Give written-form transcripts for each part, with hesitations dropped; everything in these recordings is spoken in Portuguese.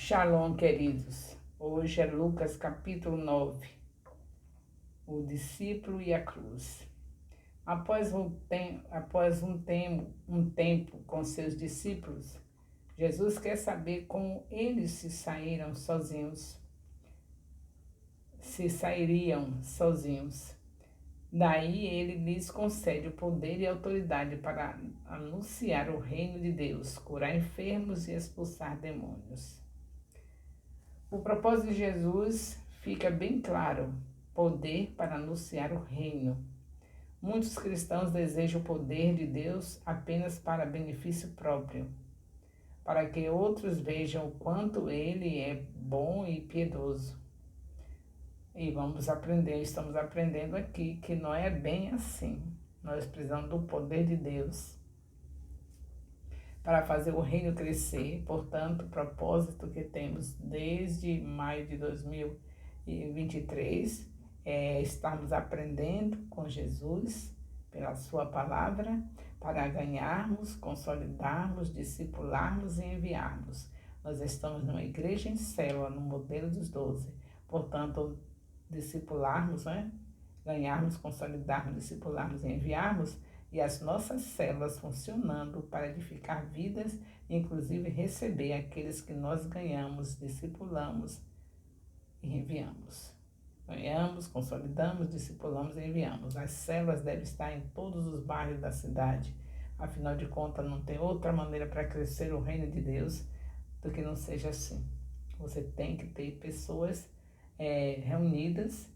Shalom, queridos. Hoje é Lucas capítulo 9, o discípulo e a cruz. Após um tempo com seus discípulos, Jesus quer saber como eles se sairiam sozinhos. Daí ele lhes concede o poder e a autoridade para anunciar o reino de Deus, curar enfermos e expulsar demônios. O propósito de Jesus fica bem claro: poder para anunciar o reino. Muitos cristãos desejam o poder de Deus apenas para benefício próprio, para que outros vejam o quanto Ele é bom e piedoso. E estamos aprendendo aqui que não é bem assim. Nós precisamos do poder de Deus para fazer o reino crescer. Portanto, o propósito que temos desde maio de 2023 é estarmos aprendendo com Jesus, pela sua palavra, para ganharmos, consolidarmos, discipularmos e enviarmos. Nós estamos numa igreja em célula, no modelo dos 12. Portanto, discipularmos, ganharmos, consolidarmos, discipularmos e enviarmos, e as nossas células funcionando para edificar vidas, inclusive receber aqueles que nós ganhamos, discipulamos e enviamos. Ganhamos, consolidamos, discipulamos e enviamos. As células devem estar em todos os bairros da cidade. Afinal de contas, não tem outra maneira para crescer o reino de Deus do que não seja assim. Você tem que ter pessoas reunidas,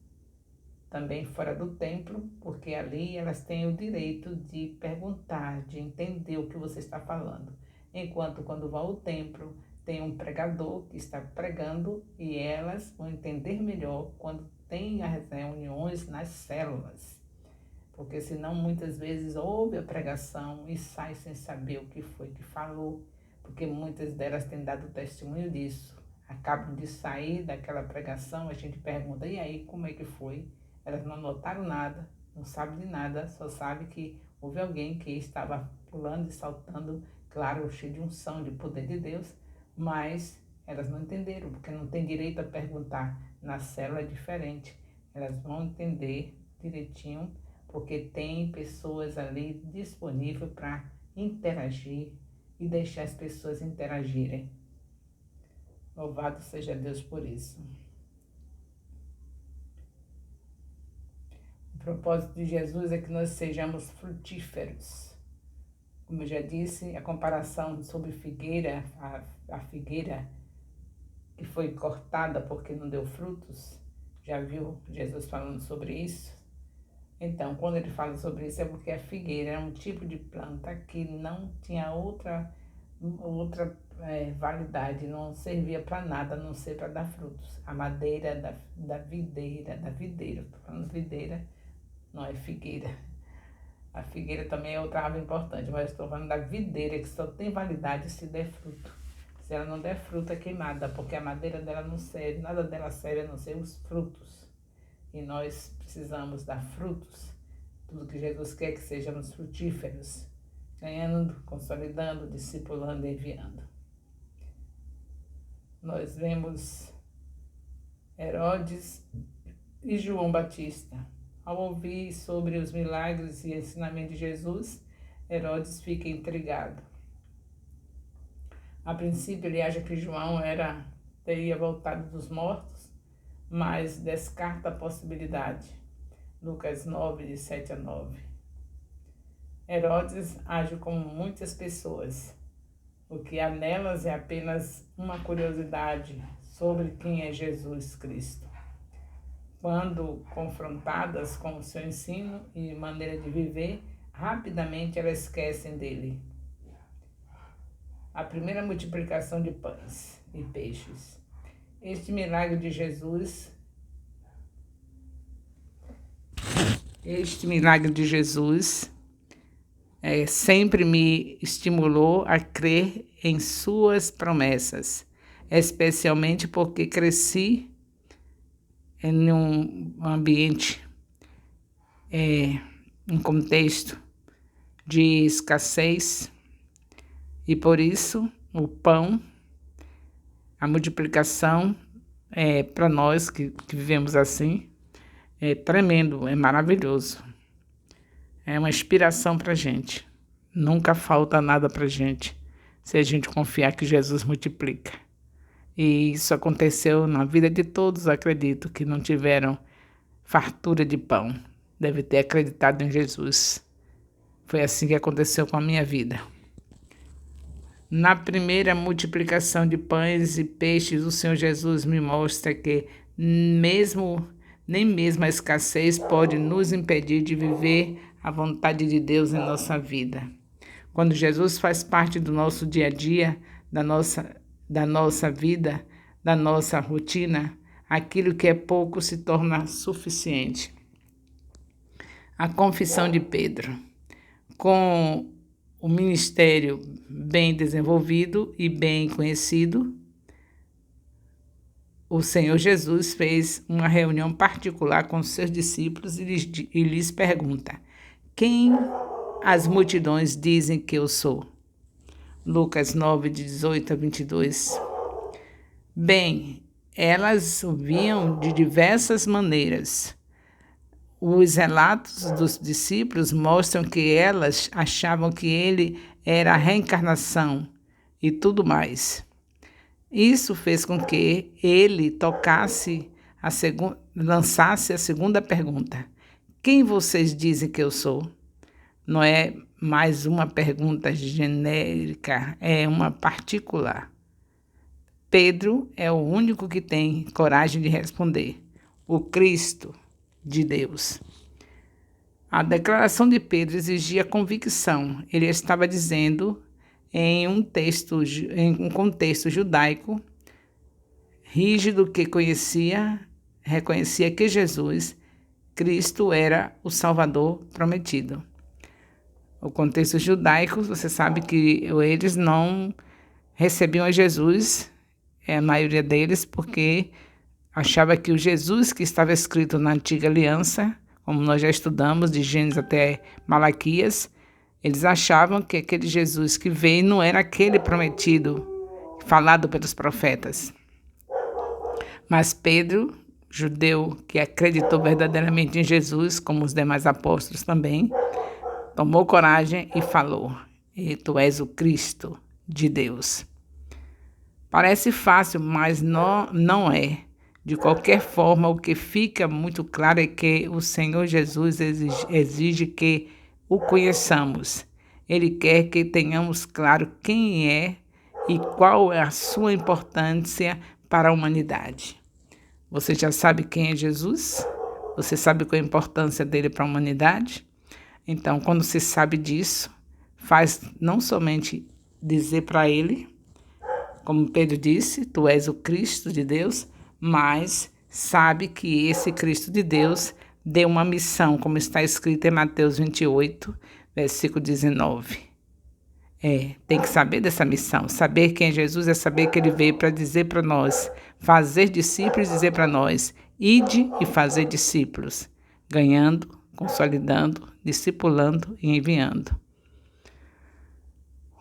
também fora do templo, porque ali elas têm o direito de perguntar, de entender o que você está falando. Enquanto quando vão ao templo, tem um pregador que está pregando e elas vão entender melhor quando tem as reuniões nas células. Porque senão muitas vezes ouve a pregação e sai sem saber o que foi que falou, porque muitas delas têm dado testemunho disso. Acabam de sair daquela pregação, a gente pergunta, e aí, como é que foi? Elas não notaram nada, não sabem de nada, só sabem que houve alguém que estava pulando e saltando, claro, cheio de unção, de poder de Deus, mas elas não entenderam, porque não tem direito a perguntar. Na célula é diferente, elas vão entender direitinho, porque tem pessoas ali disponíveis para interagir e deixar as pessoas interagirem. Louvado seja Deus por isso. O propósito de Jesus é que nós sejamos frutíferos. Como eu já disse, a comparação sobre figueira, a figueira que foi cortada porque não deu frutos, já viu Jesus falando sobre isso? Então, quando ele fala sobre isso é porque a figueira é um tipo de planta que não tinha outra validade, não servia para nada, a não ser para dar frutos. A madeira da videira, estou falando videira, não é figueira. A figueira também é outra árvore importante, mas estou falando da videira, que só tem validade se der fruto. Se ela não der fruto, é queimada, porque a madeira dela não serve, nada dela serve a não ser os frutos. E nós precisamos dar frutos. Tudo que Jesus quer que sejamos frutíferos, ganhando, consolidando, discipulando e enviando. Nós vemos Herodes e João Batista. Ao ouvir sobre os milagres e ensinamentos de Jesus, Herodes fica intrigado. A princípio, ele acha que João teria voltado dos mortos, mas descarta a possibilidade. Lucas 9, de 7 a 9. Herodes age como muitas pessoas. O que há nelas é apenas uma curiosidade sobre quem é Jesus Cristo. Quando confrontadas com o seu ensino e maneira de viver, rapidamente elas esquecem dele. A primeira multiplicação de pães e peixes. Este milagre de Jesus sempre me estimulou a crer em suas promessas, especialmente porque cresci em um ambiente, um contexto de escassez, e por isso o pão, A multiplicação, para nós que vivemos assim, é tremendo, é maravilhoso. É uma inspiração para a gente. Nunca falta nada para a gente, se a gente confiar que Jesus multiplica. E isso aconteceu na vida de todos, acredito, que não tiveram fartura de pão. Deve ter acreditado em Jesus. Foi assim que aconteceu com a minha vida. Na primeira multiplicação de pães e peixes, o Senhor Jesus me mostra que nem mesmo a escassez pode nos impedir de viver a vontade de Deus em nossa vida. Quando Jesus faz parte do nosso dia a dia, da nossa vida, da nossa rotina, aquilo que é pouco se torna suficiente. A confissão de Pedro. Com o ministério bem desenvolvido e bem conhecido, o Senhor Jesus fez uma reunião particular com seus discípulos e lhes pergunta: quem as multidões dizem que eu sou? Lucas 9, de 18 a 22. Bem, elas o viam de diversas maneiras. Os relatos dos discípulos mostram que elas achavam que ele era a reencarnação e tudo mais. Isso fez com que ele lançasse a segunda pergunta: quem vocês dizem que eu sou? Não é mais uma pergunta genérica, é uma particular. Pedro é o único que tem coragem de responder: o Cristo de Deus. A declaração de Pedro exigia convicção. Ele estava dizendo em um contexto judaico rígido que reconhecia que Jesus, Cristo, era o Salvador prometido. O contexto judaico, você sabe que eles não recebiam a Jesus, a maioria deles, porque achava que o Jesus que estava escrito na Antiga Aliança, como nós já estudamos, de Gênesis até Malaquias, eles achavam que aquele Jesus que veio não era aquele prometido, falado pelos profetas. Mas Pedro, judeu que acreditou verdadeiramente em Jesus, como os demais apóstolos também, tomou coragem e falou: e tu és o Cristo de Deus. Parece fácil, mas não é. De qualquer forma, o que fica muito claro é que o Senhor Jesus exige que o conheçamos. Ele quer que tenhamos claro quem é e qual é a sua importância para a humanidade. Você já sabe quem é Jesus? Você sabe qual é a importância dele para a humanidade? Então, quando você sabe disso, faz não somente dizer para ele, como Pedro disse, tu és o Cristo de Deus, mas sabe que esse Cristo de Deus deu uma missão, como está escrito em Mateus 28, versículo 19. Tem que saber dessa missão. Saber quem é Jesus é saber que ele veio para dizer para nós, fazer discípulos e dizer para nós: ide e fazer discípulos, ganhando, consolidando, discipulando e enviando.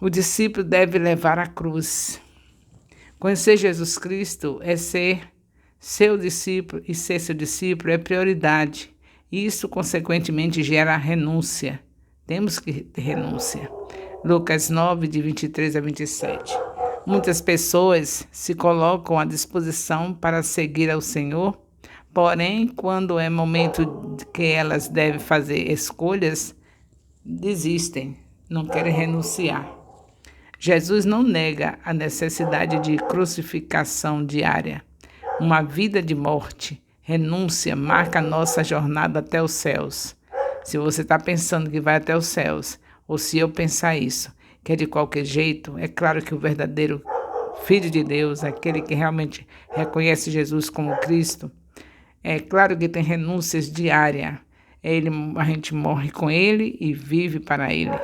O discípulo deve levar a cruz. Conhecer Jesus Cristo é ser seu discípulo, e ser seu discípulo é prioridade. Isso, consequentemente, gera renúncia. Temos que ter renúncia. Lucas 9, de 23 a 27. Muitas pessoas se colocam à disposição para seguir ao Senhor, porém, quando é momento que elas devem fazer escolhas, desistem, não querem renunciar. Jesus não nega a necessidade de crucificação diária. Uma vida de morte, renúncia, marca a nossa jornada até os céus. Se você está pensando que vai até os céus, ou se eu pensar isso, que é de qualquer jeito, é claro que o verdadeiro Filho de Deus, aquele que realmente reconhece Jesus como Cristo, é claro que tem renúncias diárias. A gente morre com ele e vive para ele.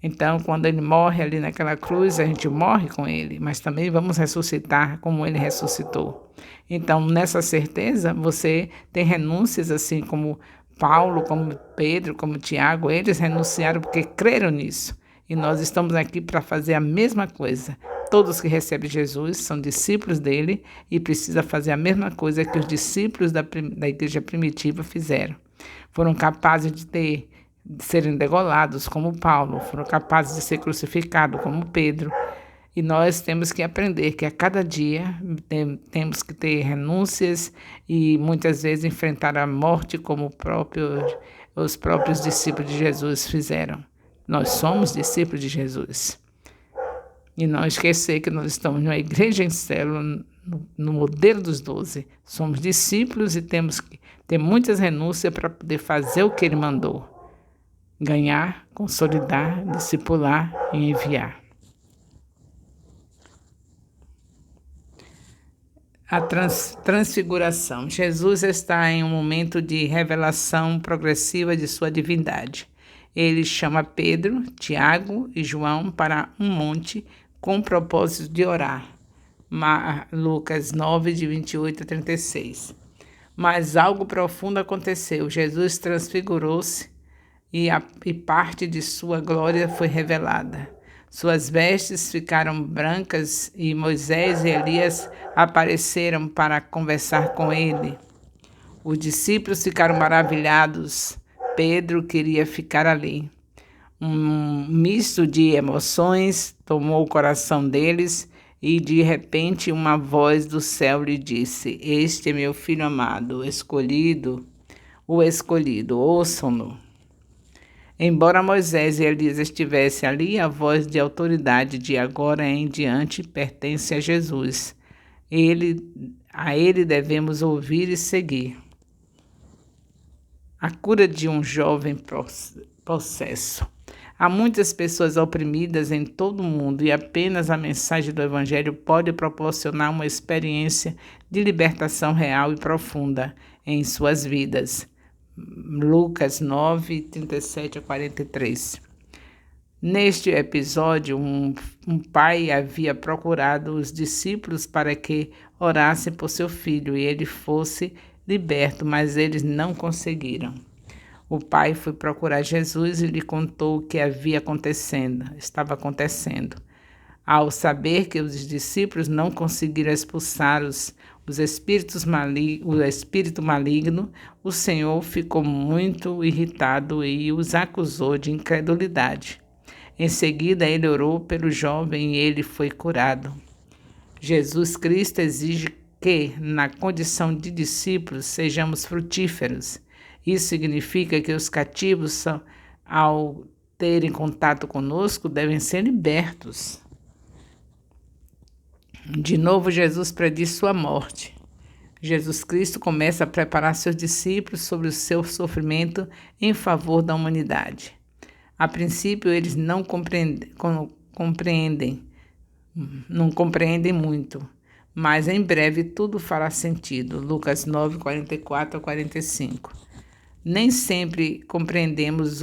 Então, quando ele morre ali naquela cruz, a gente morre com ele, mas também vamos ressuscitar como ele ressuscitou. Então, nessa certeza, você tem renúncias assim como Paulo, como Pedro, como Tiago, eles renunciaram porque creram nisso. E nós estamos aqui para fazer a mesma coisa, Todos que recebem Jesus são discípulos dele e precisam fazer a mesma coisa que os discípulos da igreja primitiva fizeram. Foram capazes de serem degolados, como Paulo, foram capazes de ser crucificados, como Pedro. E nós temos que aprender que a cada dia temos que ter renúncias e muitas vezes enfrentar a morte como os próprios discípulos de Jesus fizeram. Nós somos discípulos de Jesus. E não esquecer que nós estamos numa igreja em célula, no modelo dos 12. Somos discípulos e temos que ter muitas renúncias para poder fazer o que ele mandou. Ganhar, consolidar, discipular e enviar. A transfiguração. Jesus está em um momento de revelação progressiva de sua divindade. Ele chama Pedro, Tiago e João para um monte com o propósito de orar. Lucas 9, de 28 a 36. Mas algo profundo aconteceu. Jesus transfigurou-se e parte de sua glória foi revelada. Suas vestes ficaram brancas e Moisés e Elias apareceram para conversar com ele. Os discípulos ficaram maravilhados. Pedro queria ficar ali. Um misto de emoções tomou o coração deles e, de repente, uma voz do céu lhe disse: Este é meu filho amado, o escolhido, ouçam-no. Embora Moisés e Elias estivessem ali, a voz de autoridade de agora em diante pertence a Jesus. A ele devemos ouvir e seguir. A cura de um jovem possesso. Há muitas pessoas oprimidas em todo o mundo e apenas a mensagem do Evangelho pode proporcionar uma experiência de libertação real e profunda em suas vidas. Lucas 9, 37 a 43. Neste episódio, um pai havia procurado os discípulos para que orassem por seu filho e ele fosse liberto, mas eles não conseguiram. O pai foi procurar Jesus e lhe contou o que estava acontecendo. Ao saber que os discípulos não conseguiram expulsar o espírito maligno, o Senhor ficou muito irritado e os acusou de incredulidade. Em seguida, ele orou pelo jovem e ele foi curado. Jesus Cristo exige que, na condição de discípulos, sejamos frutíferos. Isso significa que os cativos, ao terem contato conosco, devem ser libertos. De novo, Jesus prediz sua morte. Jesus Cristo começa a preparar seus discípulos sobre o seu sofrimento em favor da humanidade. A princípio, eles não compreendem muito, mas em breve tudo fará sentido. Lucas 9, 44 a 45. Nem sempre compreendemos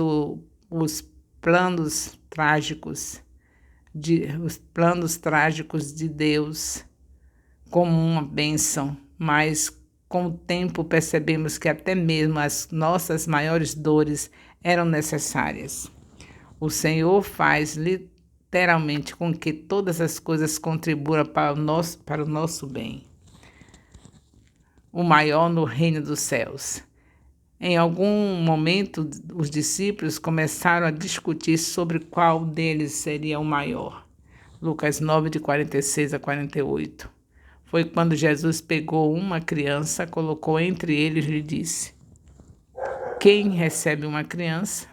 os planos trágicos de Deus como uma bênção, mas com o tempo percebemos que até mesmo as nossas maiores dores eram necessárias. O Senhor faz literalmente com que todas as coisas contribuam para o nosso bem. O maior no reino dos céus. Em algum momento, os discípulos começaram a discutir sobre qual deles seria o maior. Lucas 9, de 46 a 48. Foi quando Jesus pegou uma criança, colocou entre eles e lhe disse: Quem recebe uma criança,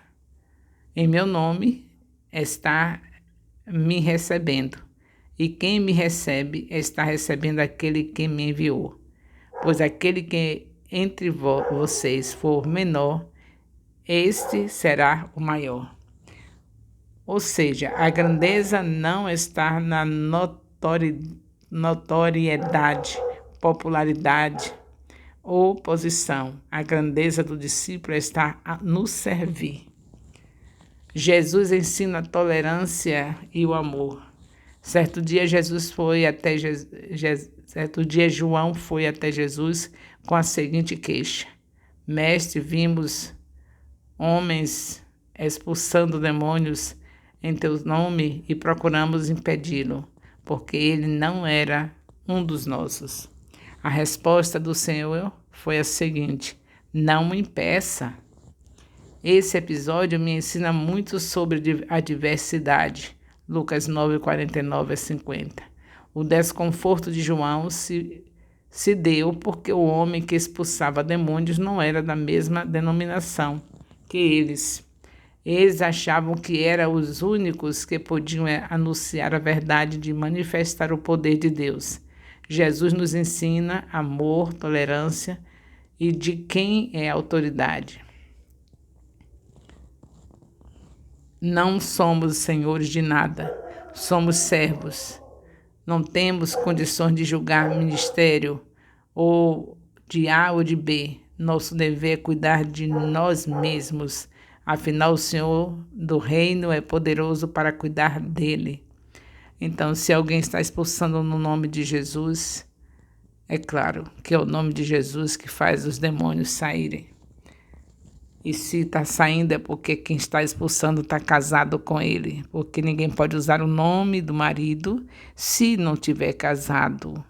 em meu nome, está me recebendo. E quem me recebe, está recebendo aquele que me enviou. Pois aquele que entre vocês for menor, este será o maior. Ou seja, a grandeza não está na notoriedade, popularidade ou posição. A grandeza do discípulo está no servir. Jesus ensina a tolerância e o amor. Certo dia João foi até Jesus com a seguinte queixa: Mestre, vimos homens expulsando demônios em teu nome e procuramos impedi-lo, porque ele não era um dos nossos. A resposta do Senhor foi a seguinte: não me impeça. Esse episódio me ensina muito sobre a diversidade. Lucas 9, 49 a 50. O desconforto de João se deu porque o homem que expulsava demônios não era da mesma denominação que eles. Eles achavam que eram os únicos que podiam anunciar a verdade de manifestar o poder de Deus. Jesus nos ensina amor, tolerância e de quem é a autoridade. Não somos senhores de nada, somos servos. Não temos condições de julgar ministério ou de A ou de B. Nosso dever é cuidar de nós mesmos. Afinal, o Senhor do reino é poderoso para cuidar dele. Então, se alguém está expulsando no nome de Jesus, é claro que é o nome de Jesus que faz os demônios saírem. E se está saindo é porque quem está expulsando está casado com ele. Porque ninguém pode usar o nome do marido se não tiver casado.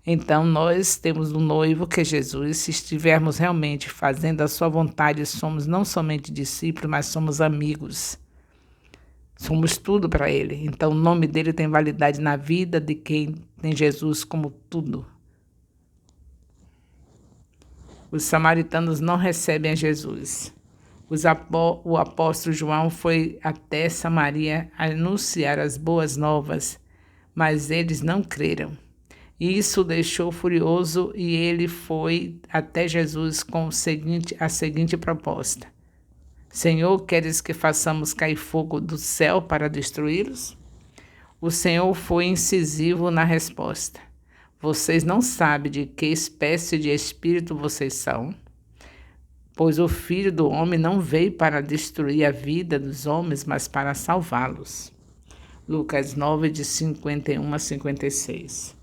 Então nós temos um noivo que é Jesus. Se estivermos realmente fazendo a sua vontade, somos não somente discípulos, mas somos amigos. Somos tudo para ele. Então o nome dele tem validade na vida de quem tem Jesus como tudo. Os samaritanos não recebem a Jesus. O apóstolo João foi até Samaria anunciar as boas novas, mas eles não creram. Isso o deixou furioso e ele foi até Jesus com a seguinte proposta: Senhor, queres que façamos cair fogo do céu para destruí-los? O Senhor foi incisivo na resposta. Vocês não sabem de que espécie de espírito vocês são, pois o Filho do Homem não veio para destruir a vida dos homens, mas para salvá-los. Lucas 9, de 51 a 56.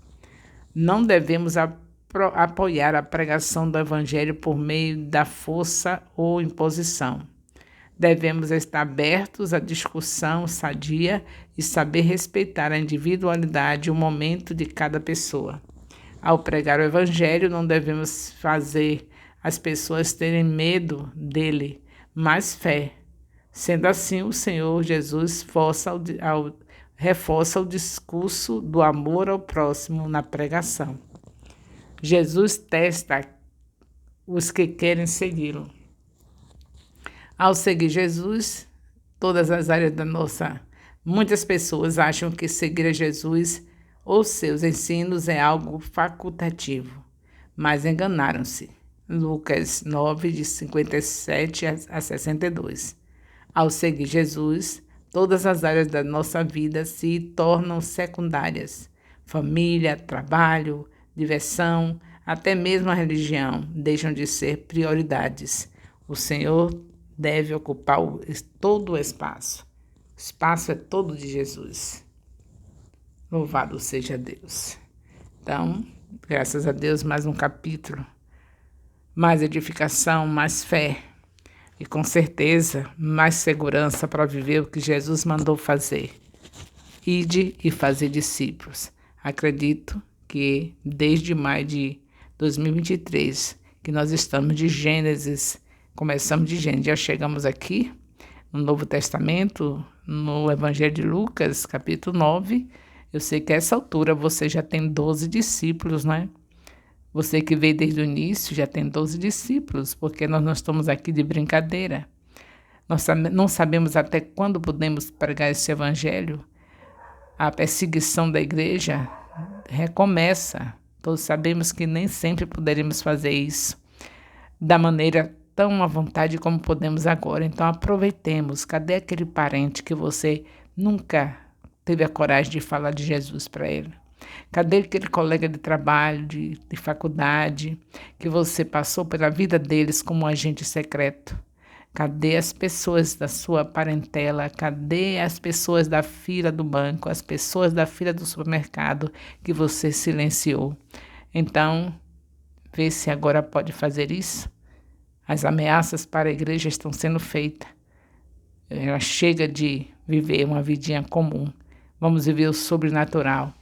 Não devemos apoiar a pregação do Evangelho por meio da força ou imposição. Devemos estar abertos à discussão sadia e saber respeitar a individualidade e o momento de cada pessoa. Ao pregar o Evangelho, não devemos fazer as pessoas terem medo dele, mas fé. Sendo assim, o Senhor Jesus reforça o discurso do amor ao próximo na pregação. Jesus testa os que querem segui-lo. Ao seguir Jesus, todas as áreas muitas pessoas acham que seguir a Jesus ou seus ensinos é algo facultativo, mas enganaram-se. Lucas 9, de 57 a 62. Ao seguir Jesus, todas as áreas da nossa vida se tornam secundárias. Família, trabalho, diversão, até mesmo a religião deixam de ser prioridades. O Senhor deve ocupar todo o espaço. O espaço é todo de Jesus. Louvado seja Deus. Então, graças a Deus, mais um capítulo, mais edificação, mais fé e com certeza mais segurança para viver o que Jesus mandou fazer. Ide e fazer discípulos. Acredito que desde maio de 2023, que nós estamos de Gênesis, começamos de Gênesis, já chegamos aqui no Novo Testamento, no Evangelho de Lucas, capítulo 9. Eu sei que a essa altura você já tem 12 discípulos, né? Você que veio desde o início já tem 12 discípulos, porque nós não estamos aqui de brincadeira. Nós não sabemos até quando podemos pregar esse evangelho. A perseguição da igreja recomeça. Todos sabemos que nem sempre poderemos fazer isso da maneira tão à vontade como podemos agora. Então aproveitemos. Cadê aquele parente que você nunca teve a coragem de falar de Jesus para ele? Cadê aquele colega de trabalho, de faculdade, que você passou pela vida deles como um agente secreto? Cadê as pessoas da sua parentela? Cadê as pessoas da fila do banco, as pessoas da fila do supermercado que você silenciou? Então, vê se agora pode fazer isso. As ameaças para a igreja estão sendo feitas. Ela chega de viver uma vidinha comum. Vamos viver o sobrenatural.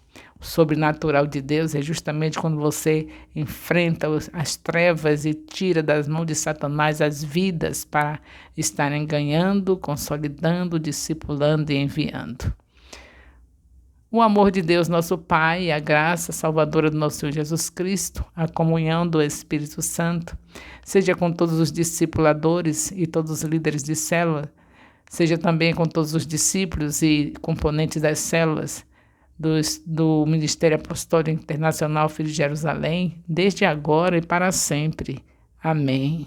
sobrenatural de Deus é justamente quando você enfrenta as trevas e tira das mãos de Satanás as vidas para estarem ganhando, consolidando, discipulando e enviando. O amor de Deus, nosso Pai, a graça salvadora do nosso Senhor Jesus Cristo, a comunhão do Espírito Santo, seja com todos os discipuladores e todos os líderes de célula, seja também com todos os discípulos e componentes das células do Ministério Apostólico Internacional Filho de Jerusalém, desde agora e para sempre. Amém.